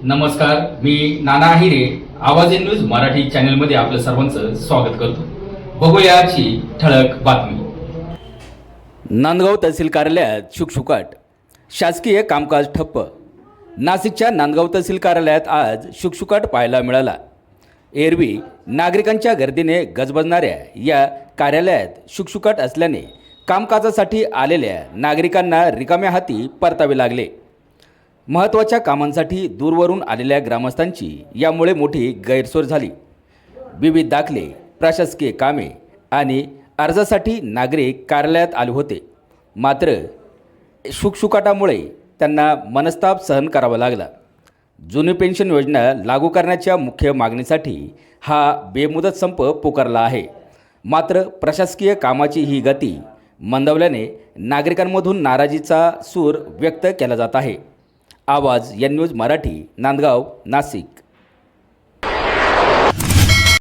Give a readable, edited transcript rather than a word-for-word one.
नमस्कार, मी नाना आहिरे. आवाज in news Marathi चॅनलमध्ये आपलं सर्वांचं स्वागत करतो. बघूया आजची ठळक बातमी. नांदगाव तहसील कार्यालयात शुकशुकाट, शासकीय कामकाज ठप्प. नाशिकच्या नांदगाव तहसील कार्यालयात आज शुकशुकाट पाहायला मिळाला. एरवी नागरिकांच्या गर्दीने गजबजणाऱ्या या कार्यालयात शुकशुकाट असल्याने कामकाजासाठी आलेल्या नागरिकांना रिकाम्या हाती परतावे लागले. महत्त्वाच्या कामांसाठी दूरवरून आलेल्या ग्रामस्थांची यामुळे मोठी गैरसोय झाली. विविध दाखले, प्रशासकीय कामे आणि अर्जासाठी नागरिक कार्यालयात आले होते. मात्र शुकशुकाटामुळे त्यांना मनस्ताप सहन करावा लागला. जुनी पेन्शन योजना लागू करण्याच्या मुख्य मागणीसाठी हा बेमुदत संप पुकारला आहे. मात्र प्रशासकीय कामाची ही गती मंदावल्याने नागरिकांमधून नाराजीचा सूर व्यक्त केला जात आहे. आवाज एन न्यूज मराठी, नांदगाव, नाशिक.